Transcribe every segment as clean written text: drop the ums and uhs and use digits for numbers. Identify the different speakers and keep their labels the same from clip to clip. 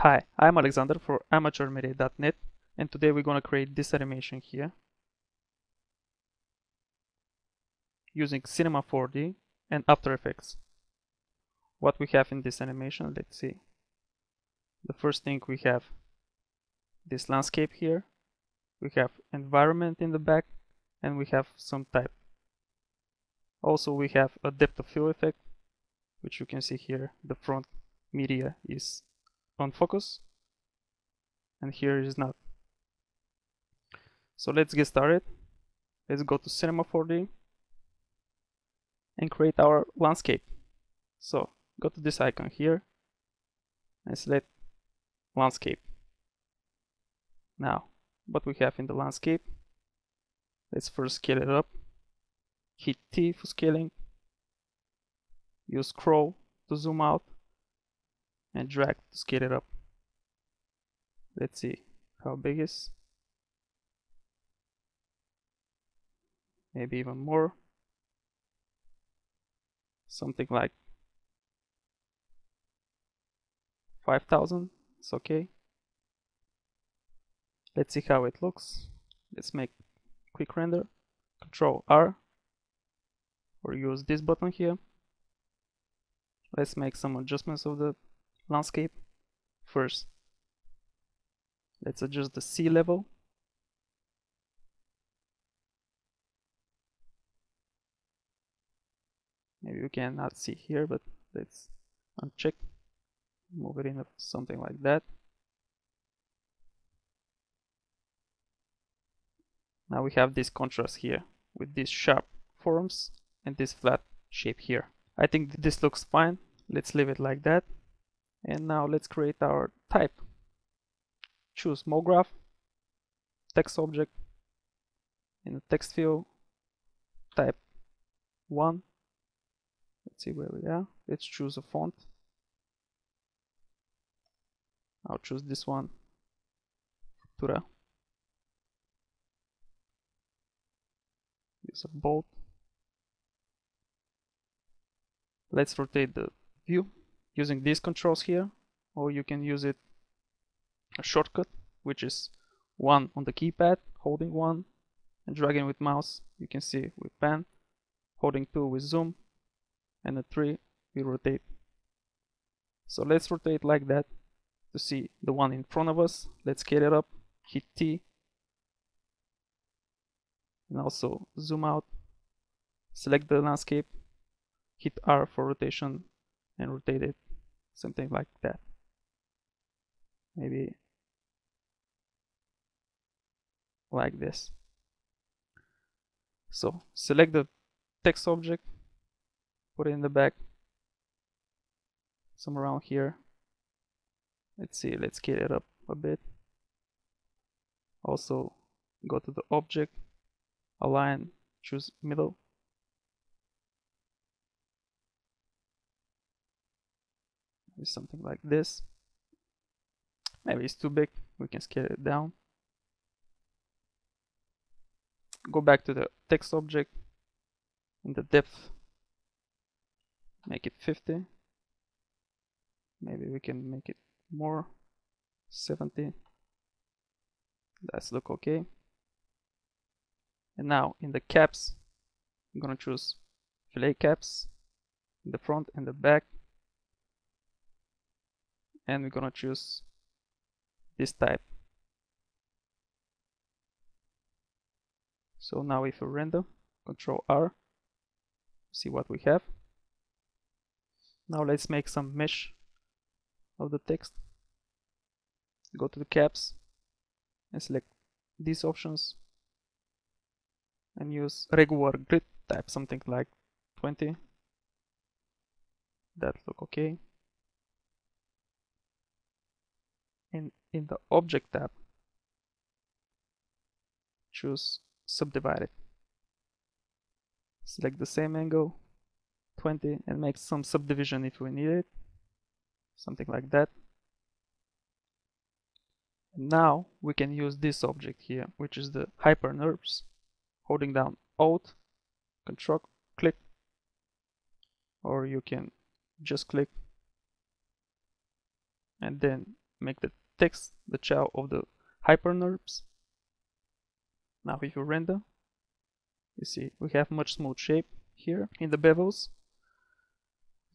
Speaker 1: Hi, I'm Alexander for Amateurmedia.net, and today we're going to create this animation here using Cinema 4D and After Effects. What we have in this animation, let's see. The first thing, we have this landscape here, we have environment in the back, and we have some type. Also we have a depth of field effect, which you can see here. The front media is on focus and here is not. So let's get started. Let's go to Cinema 4D and create our landscape. So go to this icon here and select landscape. Now what we have in the landscape, let's first scale it up. Hit T for scaling, use scroll to zoom out, and drag to scale it up. Let's see how big it is. Maybe even more. Something like 5,000. It's okay. Let's see how it looks. Let's make quick render. Control R or use this button here. Let's make some adjustments of the landscape. First, let's adjust the sea level. Maybe you cannot see here, but let's uncheck. Move it in something like that. Now we have this contrast here with these sharp forms and this flat shape here. I think this looks fine. Let's leave it like that. And now let's create our type. Choose MoGraph, text object, in the text field, type 1. Let's see where we are. Let's choose a font. I'll choose this one, Tura. Use a bold. Let's rotate the view using these controls here, or you can use it a shortcut, which is 1 on the keypad, holding 1 and dragging with mouse. You can see we pan, holding 2 with zoom, and the 3 we rotate. So let's rotate like that to see the one in front of us. Let's scale it up, hit T, and also zoom out, select the landscape, hit R for rotation, and rotate it, something like that. Maybe like this. So select the text object, put it in the back, somewhere around here. Let's see, let's scale it up a bit. Also go to the object, align, choose middle. Maybe something like this. Maybe it's too big, we can scale it down. Go back to the text object, in the depth, make it 50. Maybe we can make it more, 70. That's look okay. And now in the caps, I'm gonna choose fillet caps in the front and the back, and we're gonna choose this type. So now if we render, Control R, see what we have. Now let's make some mesh of the text. Go to the caps and select these options and use regular grid type, something like 20. That look okay. And in the object tab, choose subdivided. Select the same angle, 20, and make some subdivision if we need it, something like that. And now we can use this object here, which is the hyper NURBS. Holding down Alt, Control, click, or you can just click and then make the text the child of the hypernerves. Now if you render, you see we have much smooth shape here in the bevels.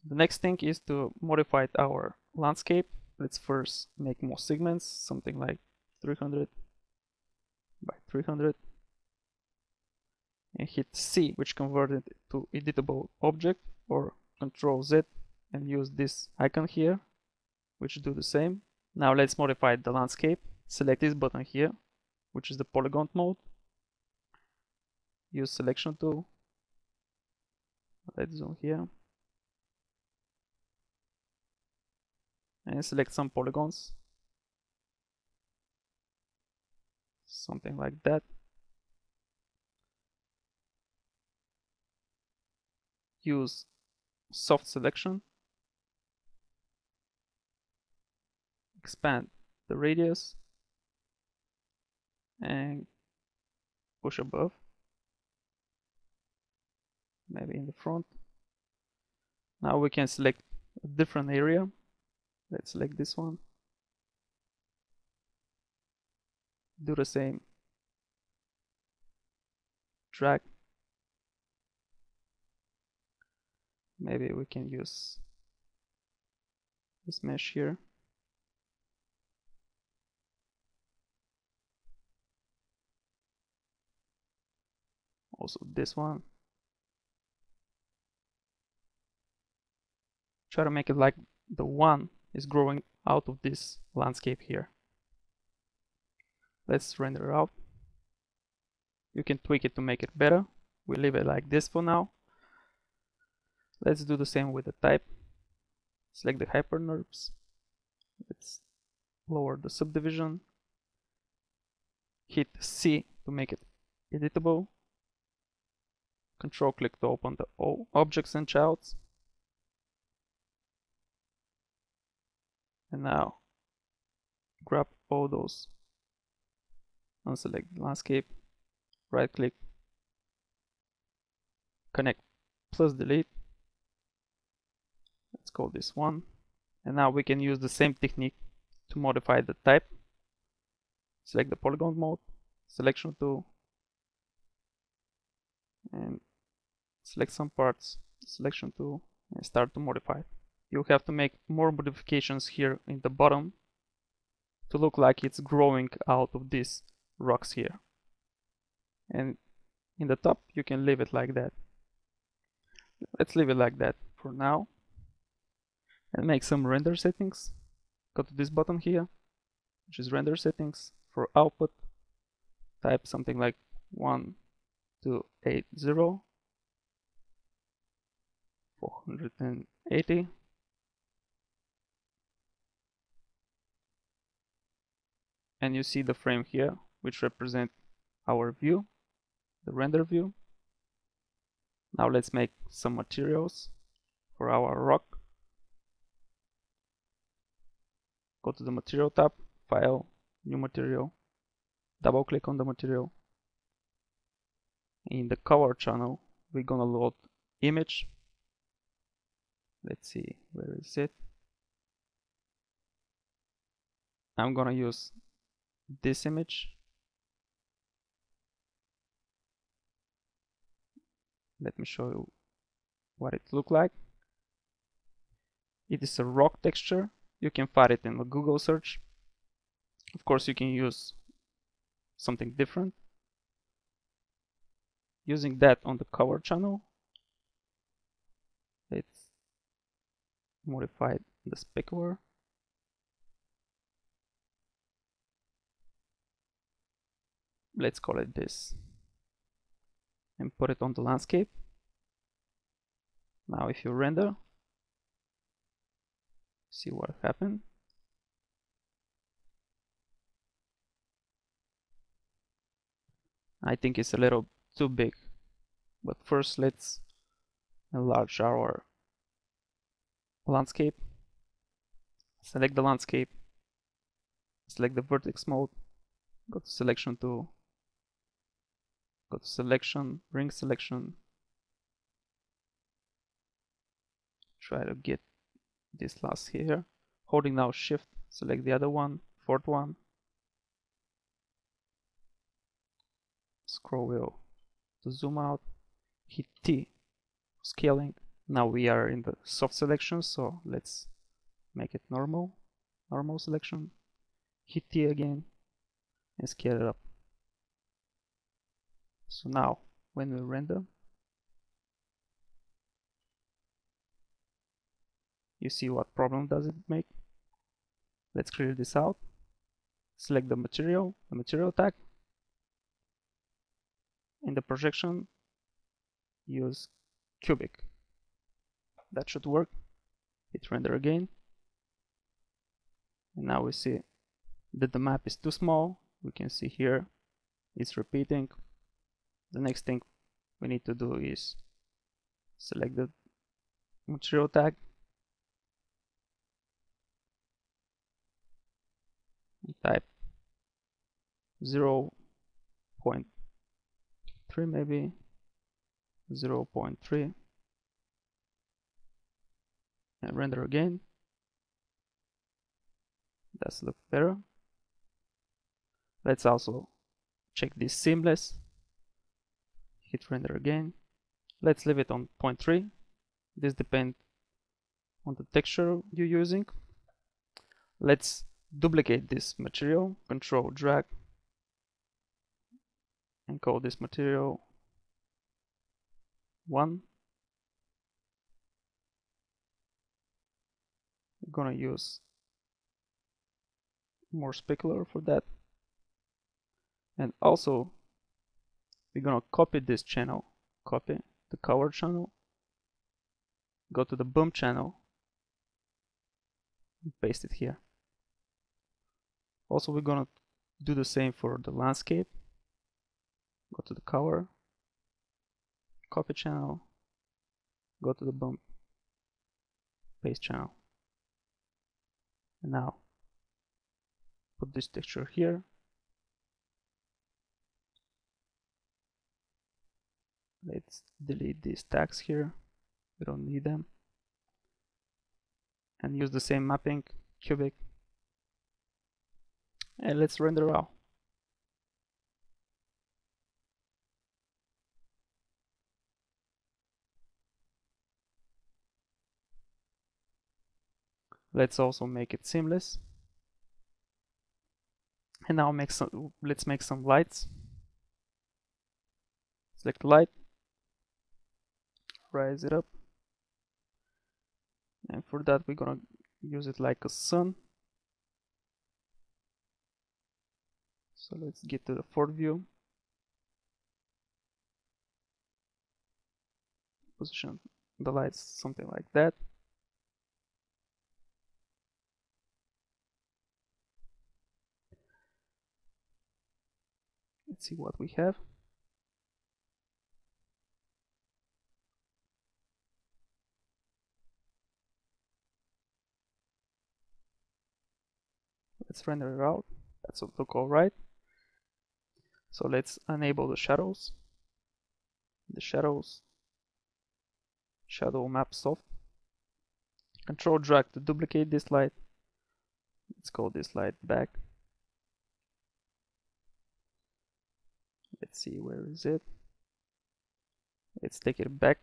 Speaker 1: The next thing is to modify our landscape. Let's first make more segments, something like 300 by 300, and hit C, which converted it to editable object, or Control Z and use this icon here, which do the same. Now let's modify the landscape. Select this button here, which is the polygon mode. Use selection tool. Let's zoom here and select some polygons, something like that. Use soft selection, expand the radius and push above, maybe in the front. Now we can select a different area. Let's select this one. Do the same. Drag. Maybe we can use this mesh here. Also this one. Try to make it like the one is growing out of this landscape here. Let's render out. You can tweak it to make it better. We leave it like this for now. Let's do the same with the type. Select the hypernerves. Let's lower the subdivision. Hit C to make it editable. Control click to open the all objects and childs. And now grab all those, unselect the landscape, right click, connect plus delete. Let's call this one. And now we can use the same technique to modify the type. Select the polygon mode, selection tool, and select some parts, selection tool, and start to modify. You have to make more modifications here in the bottom to look like it's growing out of these rocks here. And in the top you can leave it like that. Let's leave it like that for now and make some render settings. Go to this button here, which is render settings. For output, type something like 1280 480. And you see the frame here, which represent our view, the render view. Now let's make some materials for our rock. Go to the material tab, file, new material, double click on the material. In the color channel, we're gonna load image. Let's see, where is it? I'm gonna use this image. Let me show you what it looks like. It is a rock texture. You can find it in a Google search. Of course, you can use something different. Using that on the color channel, let's modify the specular. Let's call it this and put it on the landscape. Now if you render, see what happened. I think it's a little too big, but first let's enlarge our landscape. Select the landscape, select the vertex mode, go to selection tool, go to selection, ring selection, try to get this last here, holding now shift select the other one, fourth one, scroll wheel to zoom out, hit T, scaling. Now we are in the soft selection, so let's make it normal selection, hit T again, and scale it up. So now when we render, you see what problem does it make. Let's clear this out, select the material tag. In the projection, use cubic. That should work. Hit render again. And now we see that the map is too small. We can see here it's repeating. The next thing we need to do is select the material tag and type 0.3, maybe 0.3, and render again. Does look better. Let's also check this seamless. Hit render again. Let's leave it on 0.3. This depends on the texture you're using. Let's duplicate this material. Control drag and call this material 1. We're gonna use more specular for that. And also we're gonna copy this channel, copy the cover channel, go to the boom channel and paste it here. Also we're gonna do the same for the landscape. Go to the cover, copy channel, go to the boom, paste channel. And now put this texture here. Let's delete these tags here. We don't need them. And use the same mapping, cubic. And let's render out. Let's also make it seamless. And now let's make some lights. Select light, raise it up, and for that we're gonna use it like a sun. So let's get to the fourth view, position the lights something like that. Let's see what we have. Let's render it out. That's what look all right. So let's enable the shadows. The shadows, shadow map soft. Control drag to duplicate this light. Let's call this light back. Let's see, where is it? Let's take it back.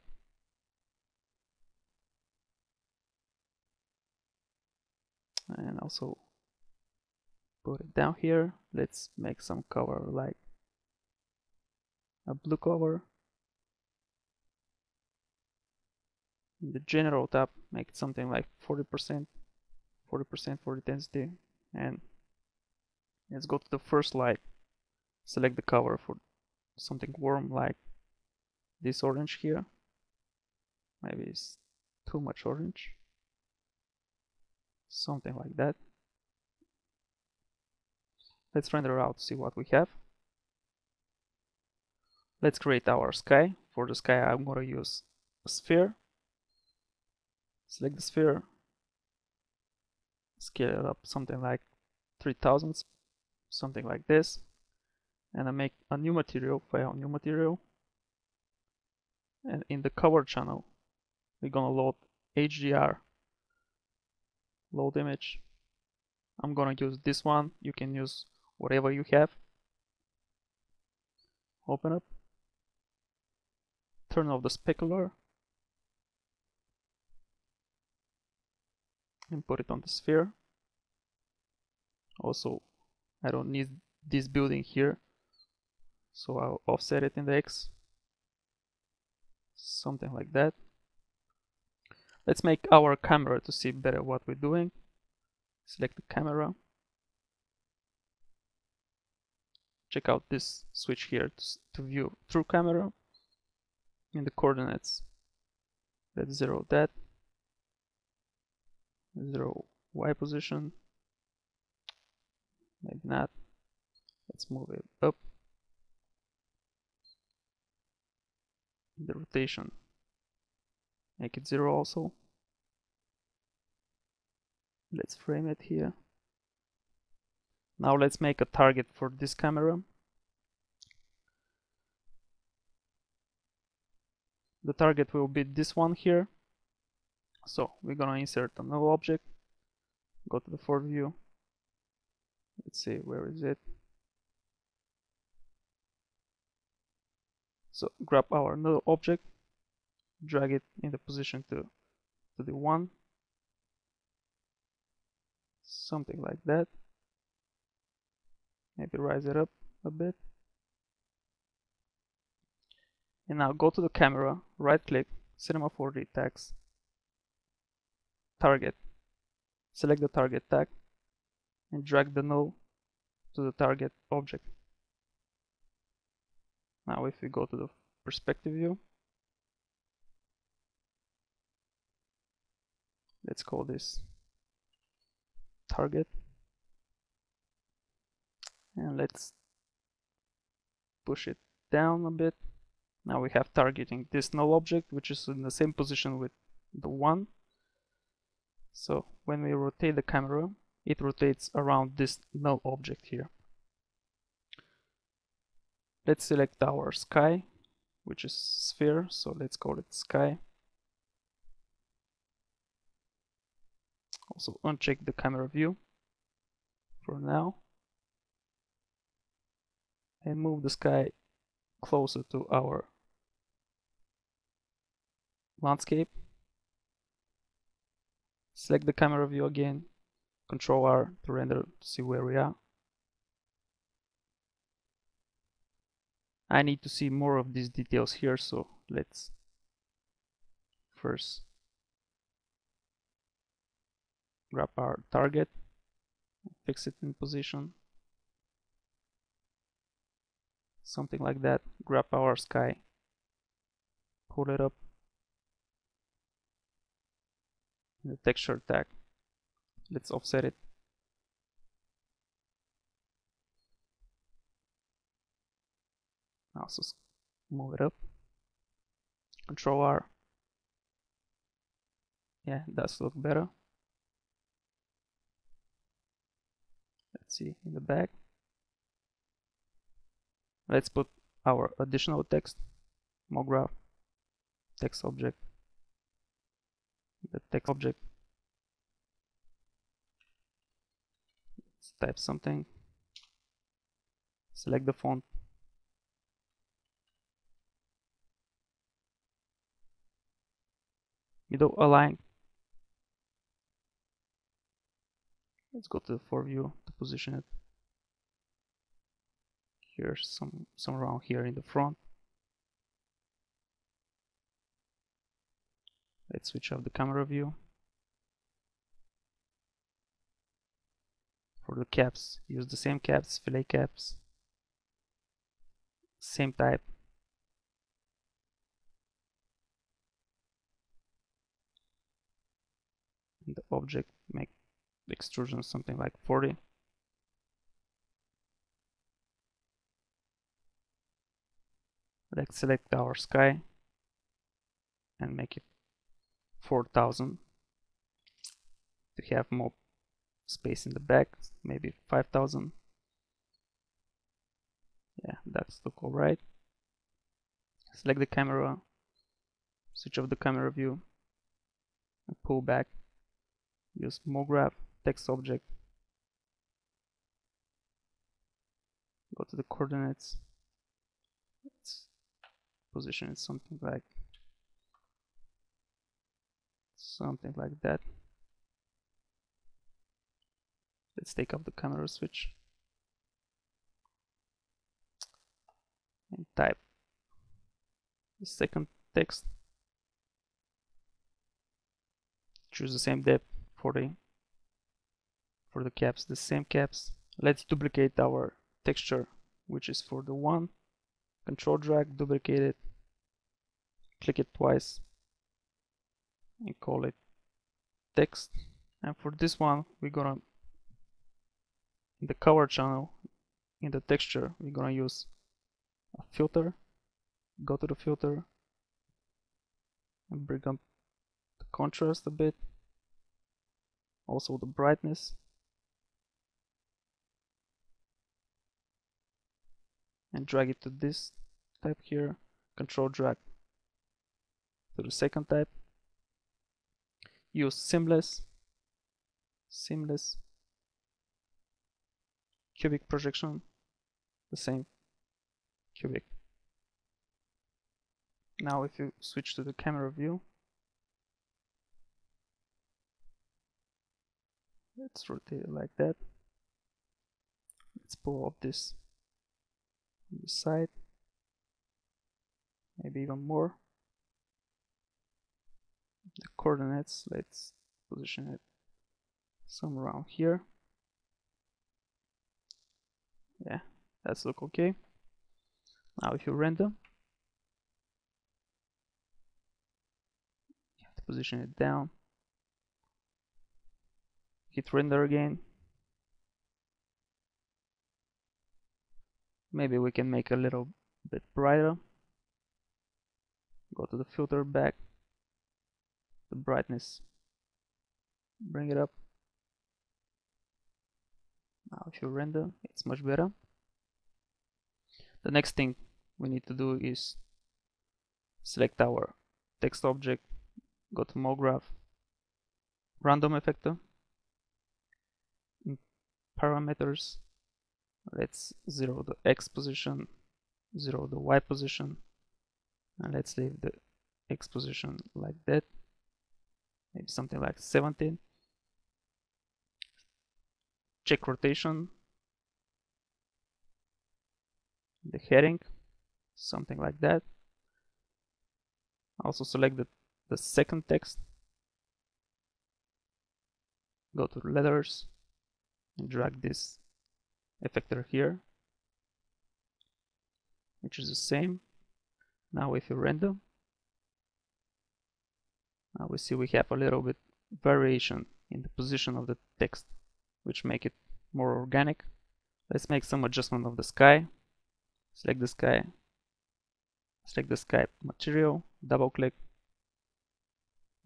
Speaker 1: And also put it down here. Let's make some color like a blue color. In the general tab, make it something like 40% for intensity. And let's go to the first light. Select the color for something warm like this orange here. Maybe it's too much orange. Something like that. Let's render out, see what we have. Let's create our sky. For the sky I'm going to use a sphere. Select the sphere, scale it up something like 3000, something like this, and I make a new material, file new material, and in the cover channel we're gonna load HDR, load image. I'm gonna use this one. You can use whatever you have. Open up, turn off the specular, and put it on the sphere. Also, I don't need this building here, so I'll offset it in the X, something like that. Let's make our camera to see better what we're doing. Select the camera. Check out this switch here to view through camera. In the coordinates, let's zero that. Zero Y position. Maybe not. Let's move it up. The rotation, make it 0 also. Let's frame it here. Now let's make a target for this camera. The target will be this one here. So we're gonna insert a null object. Go to the fourth view. Let's see, where is it? So grab our null object, drag it in the position to the 1. Something like that. Maybe rise it up a bit. And now go to the camera, right click, Cinema 4D tags, target. Select the target tag and drag the null to the target object. Now if we go to the perspective view, let's call this target, and let's push it down a bit. Now we have targeting this null object, which is in the same position with the 1. So when we rotate the camera, it rotates around this null object here. Let's select our sky, which is sphere, so let's call it sky. Also uncheck the camera view for now, and move the sky closer to our landscape. Select the camera view again, Control R to render to see where we are. I need to see more of these details here, so let's first grab our target, fix it in position, something like that. Grab our sky, pull it up in the texture tag. Let's offset it. Also move it up. Control R. Yeah, it does look better. Let's see in the back. Let's put our additional text, MoGraph, text object, the text object. Let's type something. Select the font. Middle align. Let's go to the for view to position it. Here's some around here in the front. Let's switch off the camera view. For the caps, use the same caps, fillet caps, same type. And the object, make the extrusion something like 40. Let's select our sky and make it 4000 to have more space in the back, maybe 5000. Yeah, that's look alright. Select the camera, switch off the camera view, and pull back. Use MoGraph, text object, Go to the coordinates. Let's position it something like that. Let's take off the camera switch and type the second text. Choose the same depth for the caps, the same caps. Let's duplicate our texture, which is for the one. Control drag, duplicate it, click it twice, and call it text. And for this one, we're gonna, in the color channel, in the texture, we're gonna use a filter. Go to the filter and bring up the contrast a bit, also the brightness, and drag it to this type here. Control drag to the second type. Use seamless cubic projection, the same cubic. Now if you switch to the camera view, let's rotate it like that. Let's pull up this on the side, maybe even more. The coordinates, let's position it somewhere around here. Yeah, that's look okay. Now if you render, you have to position it down. Hit render again. Maybe we can make a little bit brighter. Go to the filter back, the brightness, bring it up. Now if you render, it's much better. The next thing we need to do is select our text object, go to MoGraph, random effector, in parameters, let's 0 the X position, 0 the Y position, and let's leave the X position like that, maybe something like 17. Check rotation, the heading, something like that. Also select the second text, go to letters and drag this effector here, which is the same. Now if you render, now we see we have a little bit variation in the position of the text, which make it more organic. Let's make some adjustment of the sky. Select the sky, select the sky material, double click.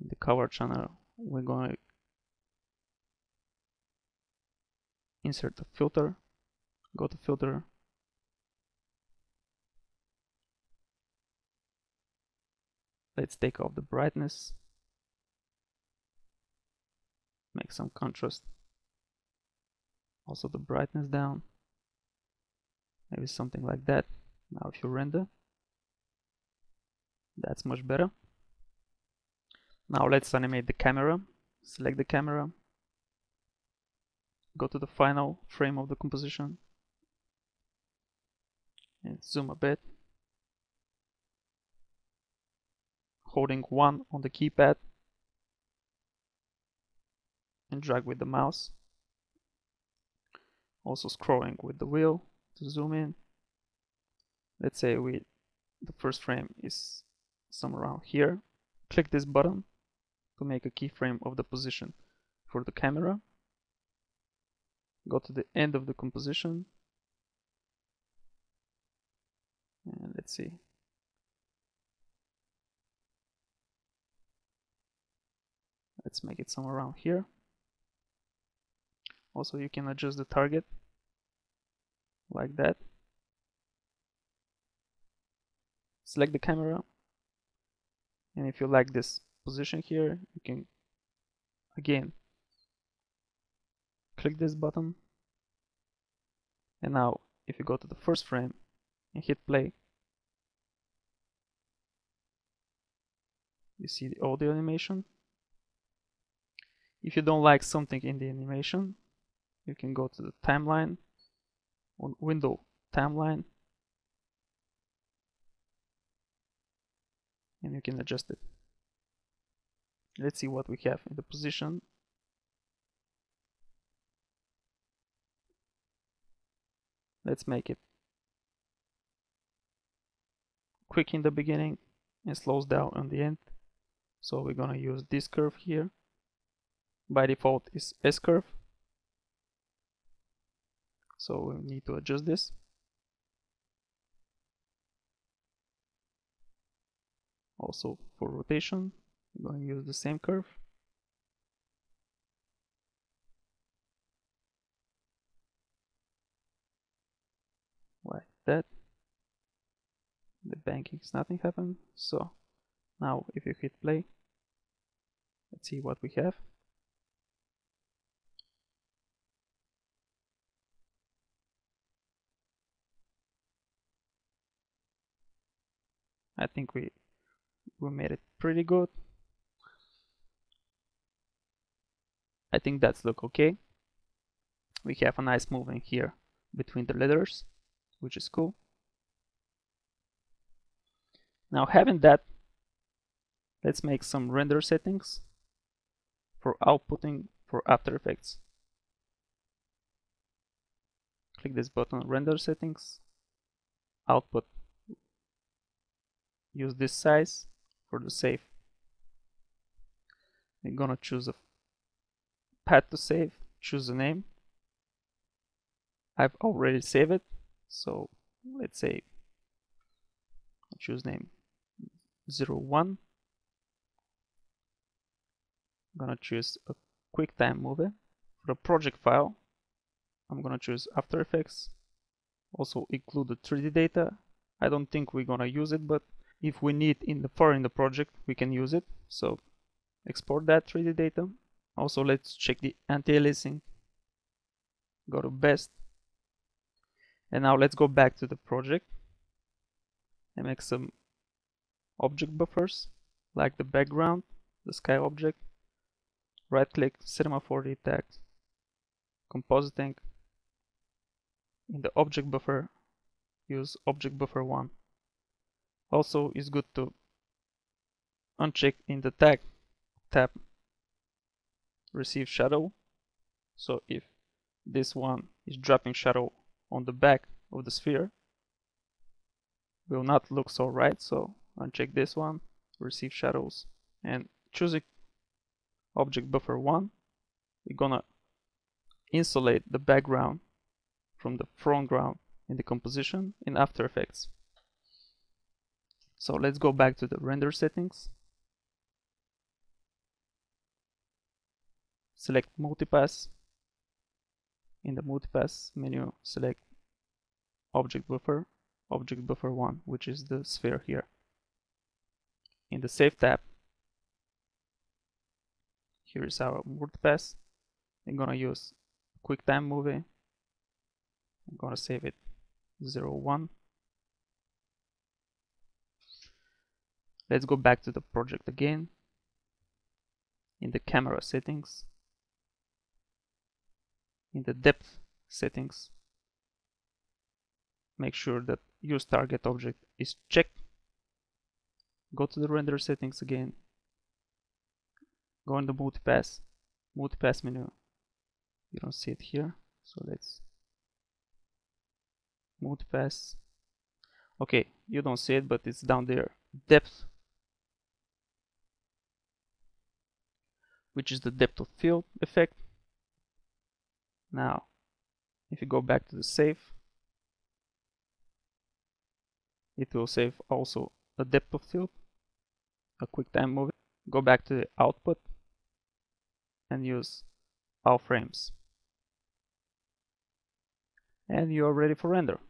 Speaker 1: In the color channel, we're going to insert a filter, go to filter, let's take off the brightness, make some contrast, also the brightness down, maybe something like that. Now if you render, that's much better. Now let's animate the camera. Select the camera, go to the final frame of the composition and zoom a bit, holding 1 on the keypad and drag with the mouse, also scrolling with the wheel to zoom in. Let's say the first frame is somewhere around here. Click this button to make a keyframe of the position for the camera. Go to the end of the composition and let's see. Let's make it somewhere around here. Also you can adjust the target like that. Select the camera, and if you like this position here, you can again click this button, and now if you go to the first frame and hit play, you see the audio animation. If you don't like something in the animation, you can go to the timeline, on window timeline, and you can adjust it. Let's see what we have in the position. Let's make it quick in the beginning and slows down on the end. So we're gonna use this curve here. By default is S curve. So we need to adjust this. Also for rotation, we're going to use the same curve. Like that. The banking is nothing happened. So now if you hit play, let's see what we have. I think we made it pretty good. I think that's look okay. We have a nice movement here between the letters, which is cool. Now having that, let's make some render settings for outputting for After Effects. Click this button, render settings, output. Use this size for the save. We're gonna choose a path to save, choose a name. I've already saved it, so let's say choose name 01. I'm gonna choose a QuickTime movie. For the project file, I'm gonna choose After Effects. Also include the 3D data. I don't think we're gonna use it, but if we need in the project, we can use it. So export that 3D data. Also, let's check the anti-aliasing. Go to best. And now let's go back to the project and make some object buffers, like the background, the sky object. Right click, Cinema 4D tag, compositing. In the object buffer, use object buffer 1. Also, it's good to uncheck in the tag tab receive shadow. So if this one is dropping shadow on the back of the sphere, will not look so right. So uncheck this one, receive shadows, and choosing object buffer 1, we're gonna insulate the background from the foreground in the composition in After Effects. So let's go back to the render settings. Select multipass. In the multipass menu, select object buffer 1, which is the sphere here. In the save tab, here is our multipass. I'm gonna use QuickTime movie. I'm gonna save it 01. Let's go back to the project again. In the camera settings, in the depth settings, make sure that use target object is checked. Go to the render settings again. Go in the multipass menu. You don't see it here, so let's multipass. Okay, you don't see it, but it's down there. Depth, which is the depth of field effect. Now, if you go back to the save, it will save also the depth of field, a QuickTime movie. Go back to the output and use all frames. And you are ready for render.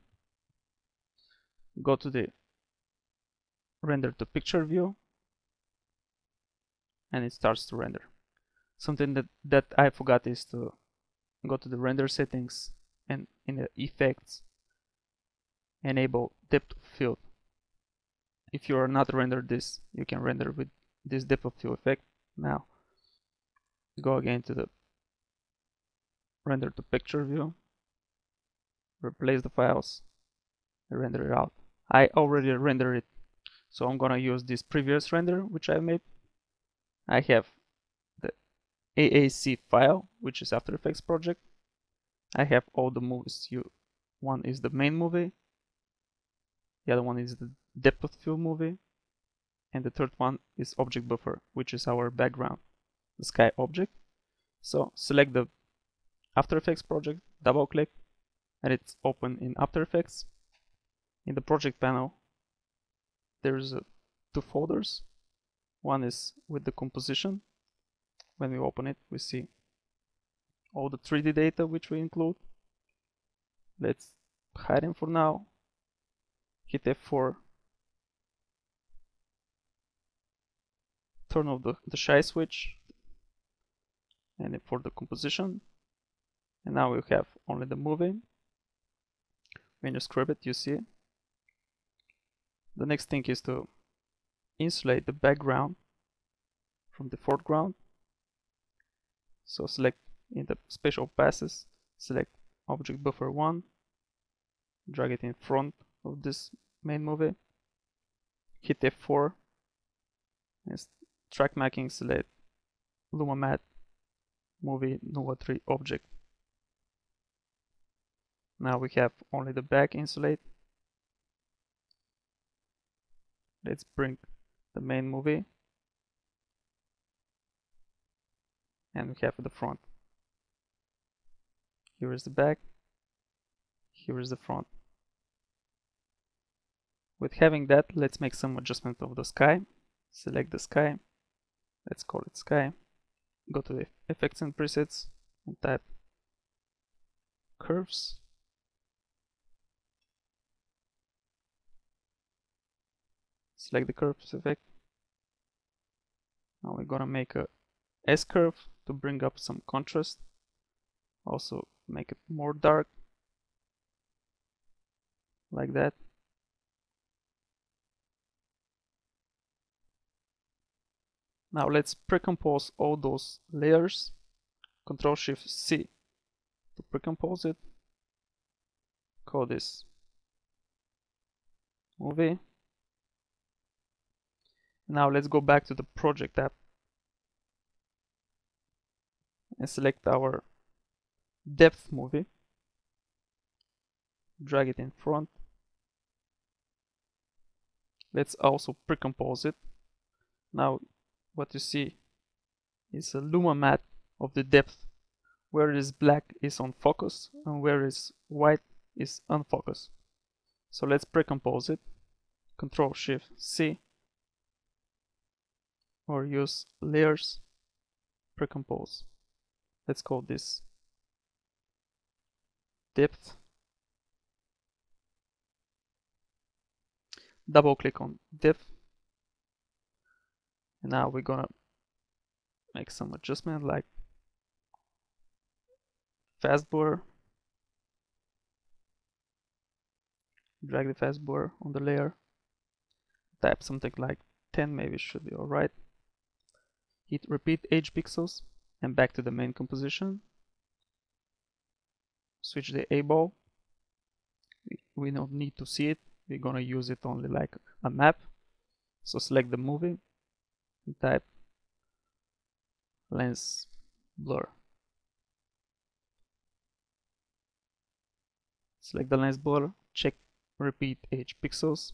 Speaker 1: Go to the render to picture view, and it starts to render. Something that I forgot is to go to the render settings, and in the effects, enable depth of field. If you are not rendered this, you can render with this depth of field effect. Now go again to the render to picture view, replace the files, and render it out. I already rendered it, so I'm gonna use this previous render which I made. I have the AAC file, which is After Effects project. I have all the movies. One is the main movie, the other one is the depth of field movie, and the third one is object buffer, which is our background, the sky object. So select the After Effects project, double click, and it's open in After Effects. In the project panel, there's two folders. One is with the composition. When we open it, we see all the 3D data which we include. Let's hide them for now. Hit F4. Turn off the shy switch. And for the composition. And now we have only the movie. When you scrub it, you see. The next thing is to insulate the background from the foreground. So select in the special passes, select object buffer 1, drag it in front of this main movie, hit F4, and track mapping, select Luma Matte movie Nova 3 object. Now we have only the back insulate. Let's bring the main movie, and we have the front. Here is the back, here is the front. With having that, let's make some adjustment of the sky. Select the sky, let's call it sky. Go to the effects and presets and type curves. Select the curves effect. Now we're gonna make a S curve to bring up some contrast. Also make it more dark, like that. Now let's pre-compose all those layers. Ctrl-Shift-C to pre-compose it. Call this movie. Now let's go back to the project app and select our depth movie. Drag it in front. Let's also pre-compose it. Now what you see is a Luma matte of the depth. Where is black is on focus and where is white is unfocused. So let's pre-compose it. Ctrl-Shift-C or use layers, pre-compose. Let's call this depth. Double click on depth. And now we're gonna make some adjustment like fast blur. Drag the fast blur on the layer. Type something like 10, maybe should be alright. Hit repeat H pixels and back to the main composition. Switch the A ball. We don't need to see it. We're gonna use it only like a map. So select the movie and type lens blur. Select the lens blur, check repeat H pixels.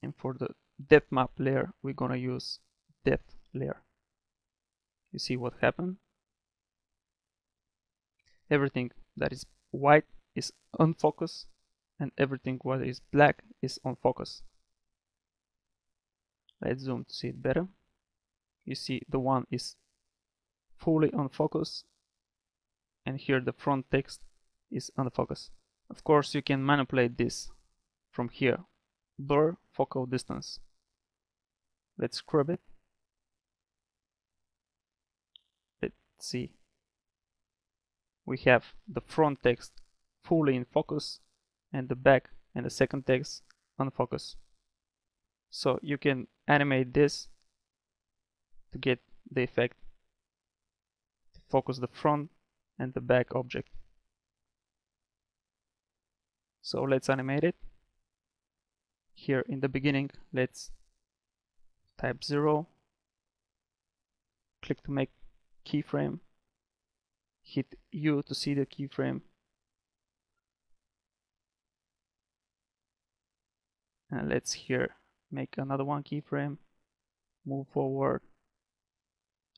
Speaker 1: And for the depth map layer, we're gonna use depth layer. You see what happened? Everything that is white is unfocused and everything what is black is on focus. Let's zoom to see it better. You see the one is fully on focus and here the front text is unfocused. Of course you can manipulate this from here. Blur focal distance. Let's scrub it. Let's see. We have the front text fully in focus and the back and the second text on focus. So you can animate this to get the effect to focus the front and the back object. So let's animate it. Here in the beginning, let's type 0, click to make keyframe, hit U to see the keyframe, and let's here make another one keyframe, move forward,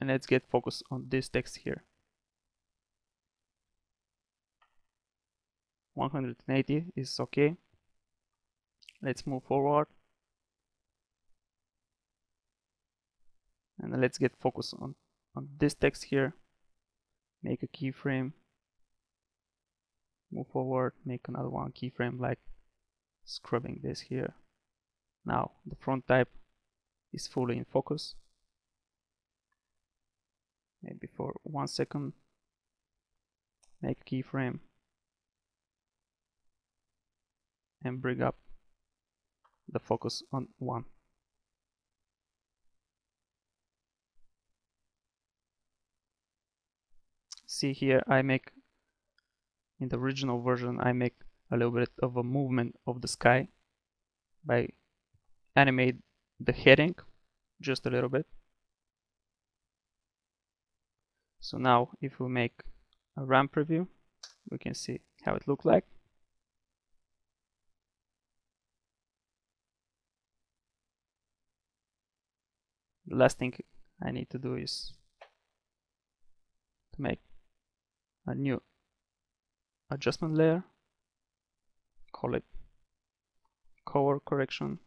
Speaker 1: and let's get focus on this text here. 180 is okay. Let's move forward and let's get focus on this text here. Make a keyframe, move forward, make another one keyframe, like scrubbing this here. Now the front type is fully in focus. Maybe for 1 second, make a keyframe and bring up the focus on 1. See here, I make, in the original version, I make a little bit of a movement of the sky by animate the heading just a little bit. So now if we make a RAM preview, we can see how it looks like. The last thing I need to do is to make a new adjustment layer, call it color correction,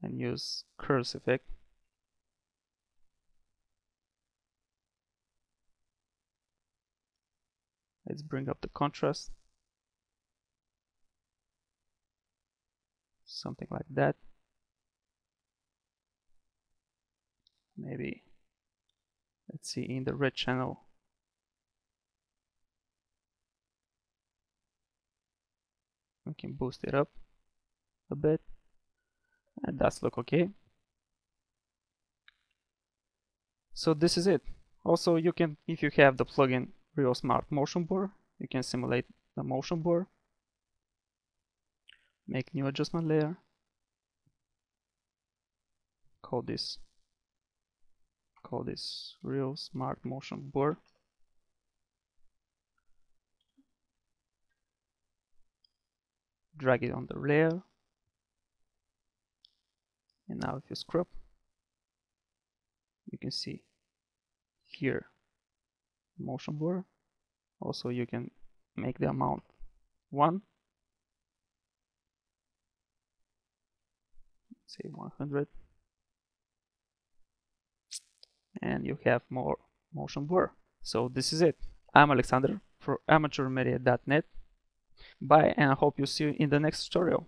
Speaker 1: and use curves effect. Let's bring up the contrast, something like that. Maybe, let's see, in the red channel, we can boost it up a bit, and that's look okay. So this is it. Also, you can, if you have the plugin Real Smart Motion Blur, you can simulate the motion blur. Make new adjustment layer, call this Real Smart Motion Blur. Drag it on the layer, and now if you scrub, you can see here motion blur. Also you can make the amount 1, say 100, and you have more motion blur. So this is it. I'm Alexander for Amateurmedia.net. Bye, and I hope you see you in the next tutorial.